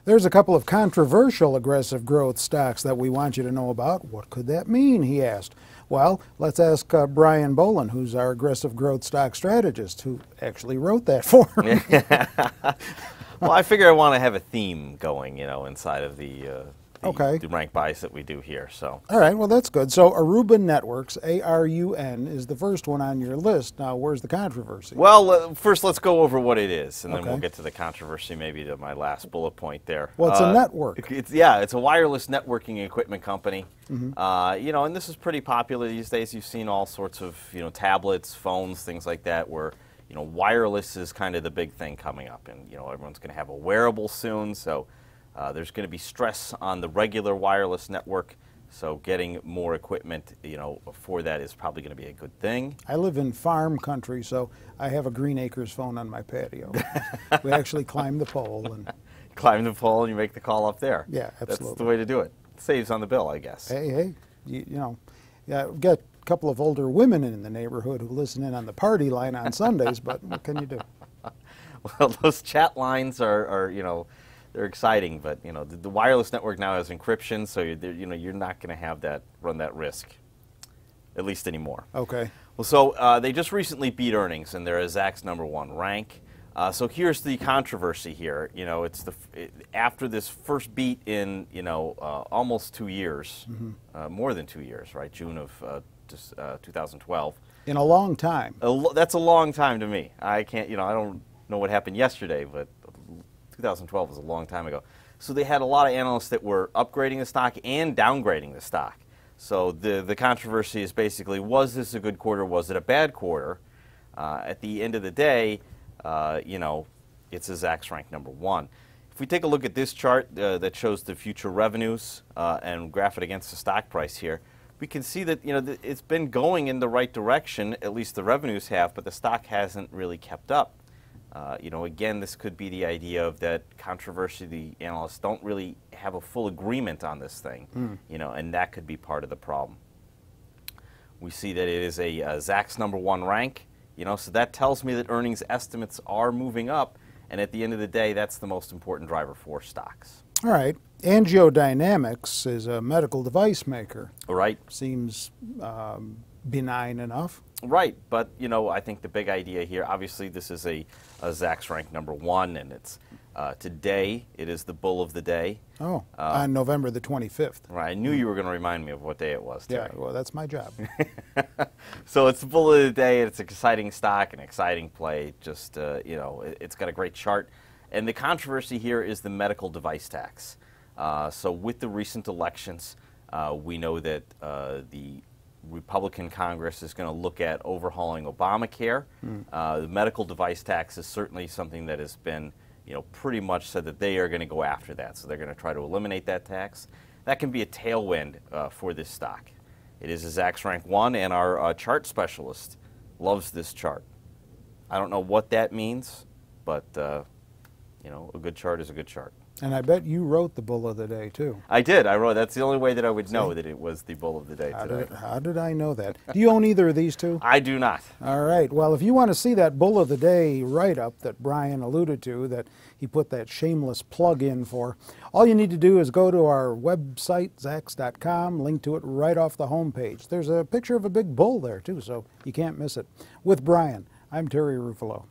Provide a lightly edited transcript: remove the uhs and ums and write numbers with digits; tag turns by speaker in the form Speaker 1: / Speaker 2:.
Speaker 1: There's a couple of controversial aggressive growth stocks that we want you to know about. What could that mean, he asked. Well, let's ask Brian Boland, who's our aggressive growth stock strategist, who actually wrote that for me.
Speaker 2: Well, I figure I want to have a theme going, inside of the
Speaker 1: Okay.
Speaker 2: the rank buys that we do here. So.
Speaker 1: All right, well, that's good. So Aruba Networks, A-R-U-N, is the first one on your list. Now, where's the controversy?
Speaker 2: Well, first let's go over what it is, and then
Speaker 1: Okay.
Speaker 2: we'll get to the controversy, maybe to my last bullet point there.
Speaker 1: Well, it's a network.
Speaker 2: It's a wireless networking equipment company. And this is pretty popular these days. You've seen all sorts of, tablets, phones, things like that, where, wireless is kind of the big thing coming up, and, everyone's going to have a wearable soon, so there's going to be stress on the regular wireless network. So getting more equipment, for that is probably going to be a good thing.
Speaker 1: I live in farm country, so I have a Green Acres phone on my patio. We actually climb the pole. And
Speaker 2: climb the pole and you make the call up there.
Speaker 1: Yeah, absolutely.
Speaker 2: That's the way to do it. Saves on the bill, I guess.
Speaker 1: Hey, yeah, we've got a couple of older women in the neighborhood who listen in on the party line on Sundays, but what can you do?
Speaker 2: Well, those chat lines are they're exciting, but the wireless network now has encryption, so you're not going to run that risk, at least anymore.
Speaker 1: Okay.
Speaker 2: Well, so they just recently beat earnings, and they're a Zacks #1 rank. So here's the controversy here. It's after this first beat in almost 2 years, more than 2 years, right? June of 2012.
Speaker 1: In a long time.
Speaker 2: That's a long time to me. I can't, I don't know what happened yesterday, but 2012 was a long time ago. So they had a lot of analysts that were upgrading the stock and downgrading the stock. So the controversy is basically, was this a good quarter? Was it a bad quarter? At the end of the day, it's a Zacks rank #1. If we take a look at this chart that shows the future revenues and graph it against the stock price here, we can see that it's been going in the right direction, at least the revenues have, but the stock hasn't really kept up. Again, this could be the idea of that controversy. The analysts don't really have a full agreement on this thing, and that could be part of the problem. We see that it is a Zacks #1 rank, so that tells me that earnings estimates are moving up, and at the end of the day, that's the most important driver for stocks.
Speaker 1: All right. Angiodynamics is a medical device maker.
Speaker 2: All right.
Speaker 1: Seems benign enough.
Speaker 2: Right, but I think the big idea here, obviously this is a Zacks rank #1, and it's today it is the bull of the day.
Speaker 1: Oh, on November the 25th.
Speaker 2: Right, I knew you were going to remind me of what day it was today.
Speaker 1: Yeah, well, that's my job.
Speaker 2: So it's the bull of the day. It's an exciting stock, an exciting play. Just it's got a great chart, and the controversy here is the medical device tax. So with the recent elections, we know that the Republican Congress is going to look at overhauling Obamacare. The medical device tax is certainly something that has been, pretty much said that they are going to go after that. So they're going to try to eliminate that tax. That can be a tailwind for this stock. It is a Zacks rank 1, and our chart specialist loves this chart. I don't know what that means, but a good chart is a good chart.
Speaker 1: And I bet you wrote the bull of the day, too.
Speaker 2: I did. I wrote. That's the only way that I would know that it was the bull of the day today.
Speaker 1: How did I know that? Do you own either of these two?
Speaker 2: I do not.
Speaker 1: All right. Well, if you want to see that bull of the day write-up that Brian alluded to, that he put that shameless plug in for, all you need to do is go to our website, Zacks.com, link to it right off the homepage. There's a picture of a big bull there, too, so you can't miss it. With Brian, I'm Terry Ruffalo.